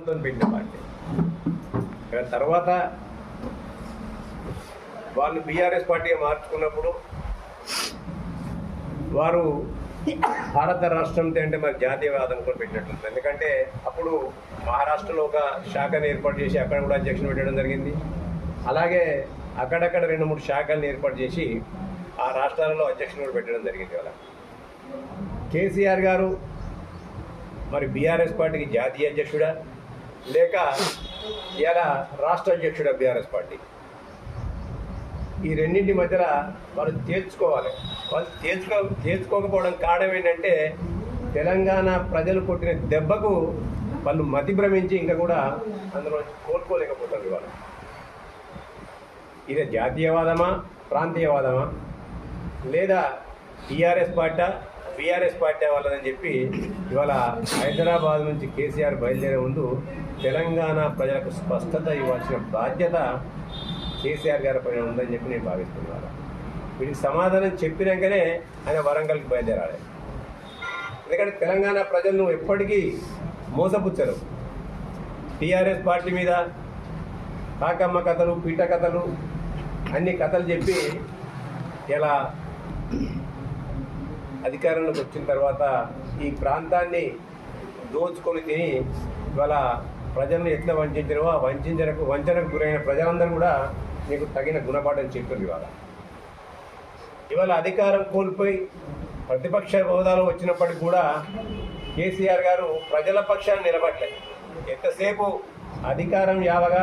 భావనతో పెట్టిన పార్టీ. తర్వాత వాళ్ళు బీఆర్ఎస్ పార్టీగా మార్చుకున్నప్పుడు వారు భారత రాష్ట్రం అంటే మరి జాతీయవాదం కూడా పెట్టినట్లుంది. ఎందుకంటే అప్పుడు మహారాష్ట్రలో ఒక శాఖను ఏర్పాటు చేసి అక్కడ కూడా అధ్యక్షుడు పెట్టడం జరిగింది. అలాగే అక్కడక్కడ 2-3 శాఖలను ఏర్పాటు చేసి ఆ రాష్ట్రాలలో అధ్యక్షుడు కూడా పెట్టడం జరిగింది. వాళ్ళ కేసీఆర్ గారు మరి బీఆర్ఎస్ పార్టీకి జాతీయ అధ్యక్షుడా లేక ఇలా రాష్ట్ర అధ్యక్షుడా బీఆర్ఎస్ పార్టీ? ఈ రెండింటి మధ్యలో వాళ్ళు తేల్చుకోవాలి. వాళ్ళు తేల్చుకోకపోవడం కారణం ఏంటంటే తెలంగాణ ప్రజలు కొట్టిన దెబ్బకు వాళ్ళు మతి భ్రమించి ఇంకా కూడా అందులో కోలుకోలేకపోతారు. ఇవాళ ఇది జాతీయవాదమా ప్రాంతీయవాదమా లేదా టీఆర్ఎస్ పార్టీ బీఆర్ఎస్ పార్టీ వాళ్ళని చెప్పి ఇవాళ హైదరాబాద్ నుంచి కేసీఆర్ బయలుదేరే ముందు తెలంగాణ ప్రజలకు స్పష్టత ఇవ్వాల్సిన బాధ్యత కేసీఆర్ గారి పైన ఉందని చెప్పి నేను భావిస్తున్నాను. వీటికి సమాధానం చెప్పినాకనే ఆయన వరంగల్కి బయలుదేరాలి. ఎందుకంటే తెలంగాణ ప్రజలను ఎప్పటికీ మోసపుచ్చరు. టీఆర్ఎస్ పార్టీ మీద కాకమ్మ కథలు, పీట కథలు, అన్ని కథలు చెప్పి ఇలా అధికారంలోకి వచ్చిన తర్వాత ఈ ప్రాంతాన్ని దోచుకొని తిని ఇవాళ ప్రజలను ఎట్లా వంచారో ఆ వంచనకు గురైన ప్రజలందరూ కూడా మీకు తగిన గుణపాఠం చెప్తుంది. ఇవాళ అధికారం కోల్పోయి ప్రతిపక్ష హోదాలో వచ్చినప్పటికీ కూడా కేసీఆర్ గారు ప్రజల పక్షాన్ని నిలబడలేదు. ఎంతసేపు అధికారం యావగా